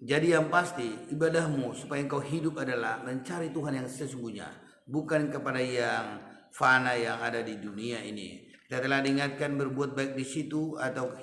Jadi yang pasti ibadahmu supaya engkau hidup adalah mencari Tuhan yang sesungguhnya, bukan kepada yang fana yang ada di dunia ini. Kita telah diingatkan berbuat baik di situ atau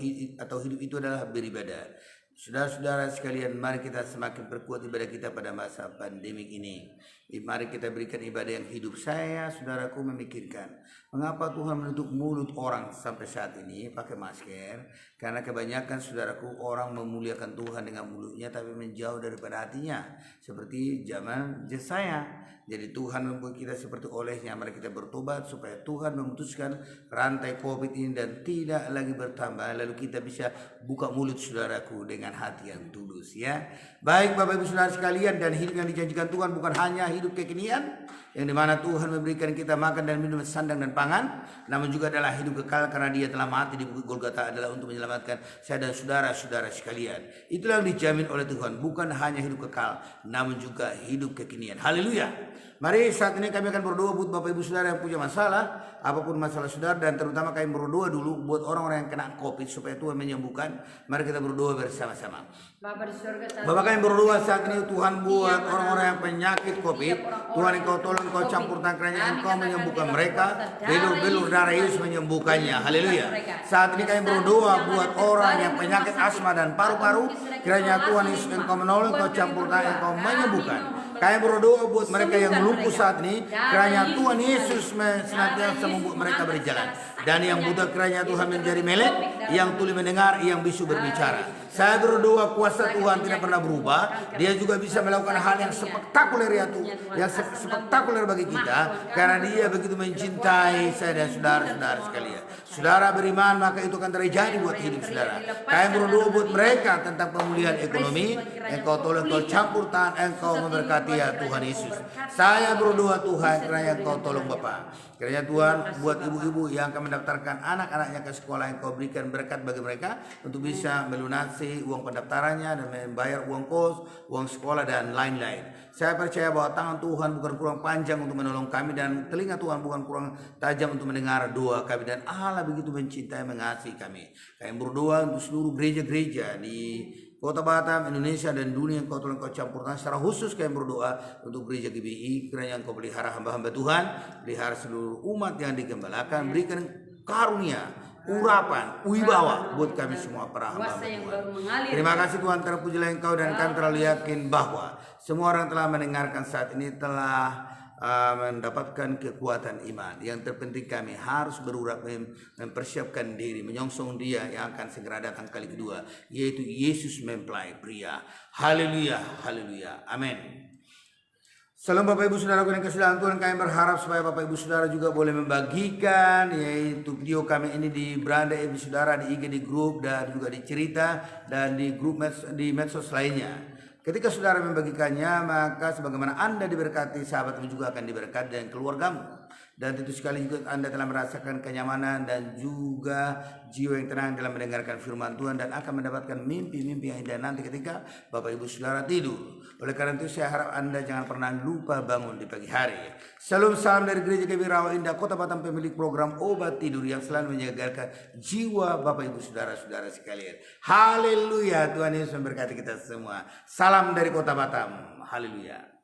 hidup itu adalah beribadah. Saudara-saudara sekalian, mari kita semakin perkuat ibadah kita pada masa pandemik ini. Mari kita berikan ibadah yang hidup. Saya, saudaraku, memikirkan mengapa Tuhan menutup mulut orang sampai saat ini pakai masker. Karena kebanyakan, saudaraku, orang memuliakan Tuhan dengan mulutnya tapi menjauh daripada hatinya, seperti zaman Yesaya. Jadi Tuhan membuat kita seperti olehnya. Mari kita bertobat supaya Tuhan memutuskan rantai COVID ini dan tidak lagi bertambah. Lalu kita bisa buka mulut, saudaraku, dengan hati yang tulus, ya. Baik Bapak Ibu Saudara sekalian, dan hidup yang dijanjikan Tuhan bukan hanya hidup kekinian yang dimana Tuhan memberikan kita makan dan minum, sandang dan pangan, namun juga adalah hidup kekal karena Dia telah mati di bukit Golgota adalah untuk menyelamatkan saya dan saudara-saudara sekalian. Itulah yang dijamin oleh Tuhan, bukan hanya hidup kekal namun juga hidup kekinian. Haleluya. Mari saat ini kami akan berdoa buat Bapak Ibu Saudara yang punya masalah, apapun masalah saudara, dan terutama kami berdoa dulu buat orang-orang yang kena COVID supaya Tuhan menyembuhkan. Mari kita berdoa bersama-sama. Bapak kami berdoa saat ini Tuhan buat orang-orang yang penyakit COVID. Tuhan Engkau tolong, Engkau campur tangannya, Engkau menyembuhkan mereka. Belur-belur darah Yesus menyembuhkannya. Haleluya. Saat ini kami berdoa buat orang yang penyakit asma dan paru-paru. Kiranya Tuhan Yesus Engkau menolong, Engkau campur tangan, Engkau menyembuhkan. Kami berdoa buat mereka yang lumpuh saat ini, kiranya Tuhan Yesus senantiasa membuat mereka berjalan. Dan yang buta kiranya Tuhan menjadi melek, yang tuli mendengar, yang bisu berbicara. Saya berdoa kuasa Tuhan tidak pernah berubah. Dia juga bisa melakukan hal yang spektakuler, ya Tuhan, yang spektakuler bagi kita, karena Dia begitu mencintai saya dan saudara-saudara sekalian. Saudara beriman, maka itu akan terjadi buat hidup saudara. Kami berdoa buat mereka tentang pemulihan ekonomi. Engkau tolong, Engkau campur tangan, Engkau memberkati, ya Tuhan Yesus. Saya berdoa Tuhan, kiranya Engkau tolong Bapa. Kiranya Tuhan buat ibu-ibu yang akan mendaftarkan anak-anaknya ke sekolah, Engkau berikan berkat bagi mereka untuk bisa melunasi uang pendaftarannya dan membayar uang kos, uang sekolah, dan lain-lain. Saya percaya bahwa tangan Tuhan bukan kurang panjang untuk menolong kami, dan telinga Tuhan bukan kurang tajam untuk mendengar doa kami, dan Allah begitu mencintai mengasihi kami. Kami berdoa untuk seluruh gereja-gereja di Kota Batam, Indonesia, dan dunia. Engkau tolong, Engkau campur tangan. Secara khusus kami berdoa untuk gereja GBI, kiranya Engkau pelihara hamba-hamba Tuhan, pelihara seluruh umat yang digembalakan, berikan karunia, urapan, wibawa buat kami semua para hamba Tuhan. Terima kasih Tuhan, terpujilah Engkau, dan kami terlalu yakin bahwa semua orang telah mendengarkan saat ini telah mendapatkan kekuatan iman. Yang terpenting kami harus berurat mempersiapkan diri, menyongsong Dia yang akan segera datang kali kedua, yaitu Yesus mempelai pria. Haleluya, haleluya, amin. Salam Bapak Ibu Saudara yang kasihan Tuhan, kami berharap supaya Bapak Ibu Saudara juga boleh membagikan yaitu video kami ini di beranda Ibu Saudara, di IG, di grup, dan juga di cerita, dan di grup di medsos lainnya. Ketika saudara membagikannya, maka sebagaimana Anda diberkati, sahabatmu juga akan diberkati dan keluargamu. Dan tentu sekali juga Anda telah merasakan kenyamanan dan juga jiwa yang tenang dalam mendengarkan firman Tuhan, dan akan mendapatkan mimpi-mimpi yang indah nanti ketika Bapak Ibu Saudara tidur. Oleh karena itu saya harap Anda jangan pernah lupa bangun di pagi hari. Salam dari Gereja GBI Rawa Indah Kota Batam, pemilik program Obat Tidur yang selalu menjaga jiwa Bapak Ibu Saudara-saudara sekalian. Haleluya, Tuhan Yesus memberkati kita semua. Salam dari Kota Batam. Haleluya.